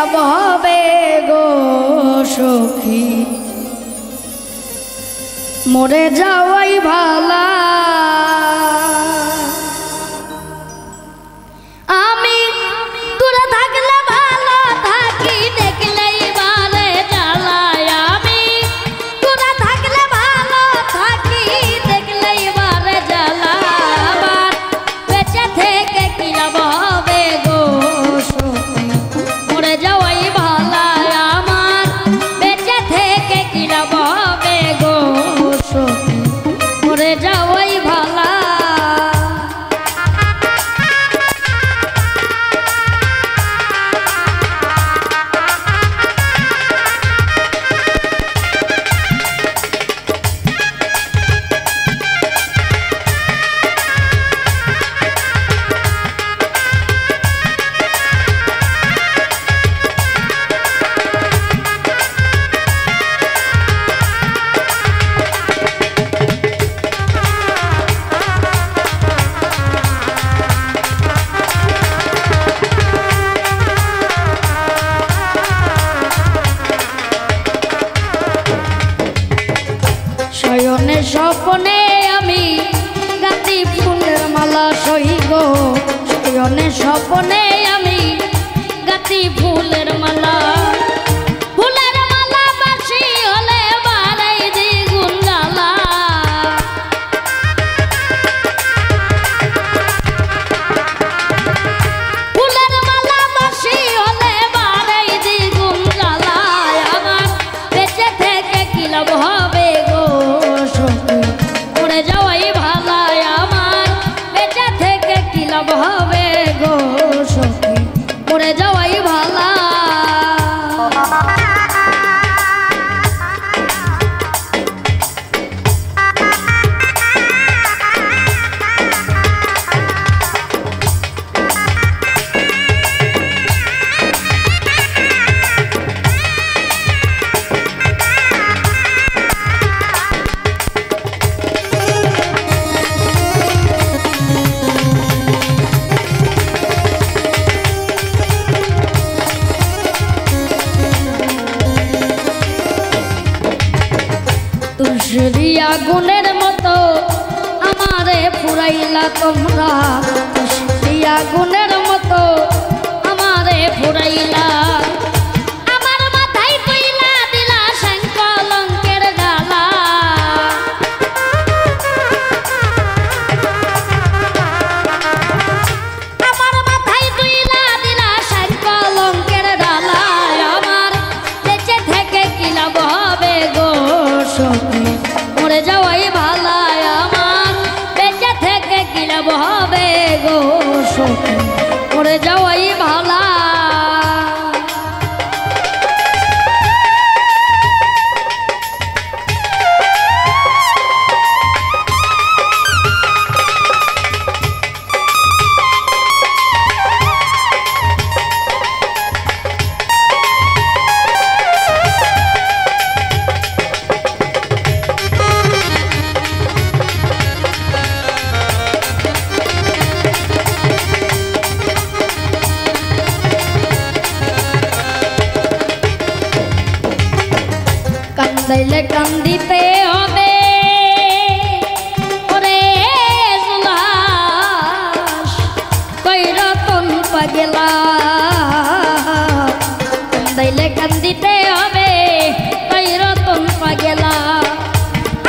লাভ হবে গো সখী মরে যাওয়াই ভালা আমি দূরে থাকলে ভালো থাকি দেখলেই বারে জ্বালায় আমি দূরে থাকলে ভালো থাকি দেখলেই বারে জ্বালা আবার বেঁচে থেকে কি লাভ হবে গো সখী মরে যাওয়াই ভালা আমার বেঁচে থেকে কি লাভ হবে গো সখী মরে যাওয়াই ভালা শয়নে স্বপ্নে আমি গাঁথি ফুলের মালা সই গো শয়নে স্বপ্নে আমি গাঁথি ফুলের মালা ফুলের মালা বাসি হলে বাড়াই দ্বিগুণ জ্বালা ফুলের মালা বাসি হলে বাড়াই দ্বিগুণ জ্বালা আমার বেঁচে থেকে কি লাভ হবে গো সখী মরে যাওয়াই ভালা আমার বেঁচে থেকে কি লাভ হবে গো সখী মরে যাওয়াই ভালা তুলসী আগুনের মতো আমারে পুরাইলা তোমরা তুলসী আগুনের মতো আমারে পুরাইলা আমার মাথায় তুইলা দিলা সংকলঙ্কের ডালা আমার মাথায় তুইলা দিলা সংকলঙ্কের ডালা আমার বেঁচে থেকে কি লাভ হবে গো সখী মরে যাওয়াই ভালা আমার বেঁচে থেকে কি লাভ হবে গো সখী মরে যাওয়াই ভালা কান্দাইলে কান্দিতে হবে ওরে জুলাস কইরতন পাগেলা কান্দাইলে কান্দিতে হবে কইরতন পাগেলা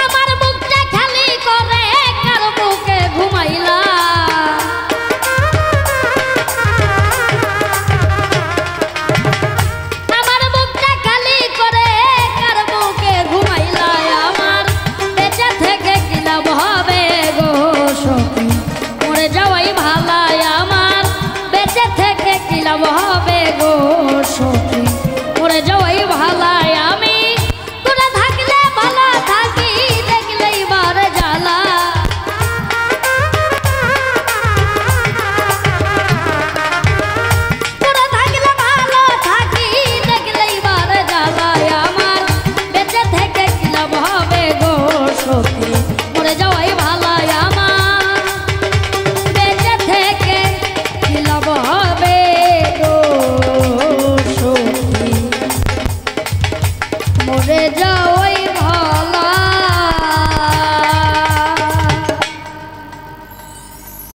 আমার বুকটা খালি করে কার বুকে ঘুমাইলা আমার বুকটা খালি করে কার বুকে ঘুমাইলা আমার বেঁচে থেকে কি লাভ হবে গো সখী মরে যাওয়াই ভালা আমার বেঁচে থেকে কি লাভ হবে গো সখী মরে যাওয়াই ভালা আমি দূরে থাকলে ভালো থাকি দেখলেই বারে জ্বালা দূরে থাকলে ভালো থাকি দেখলেই বারে জ্বালা আমার বেঁচে থেকে কি লাভ হবে গো সখী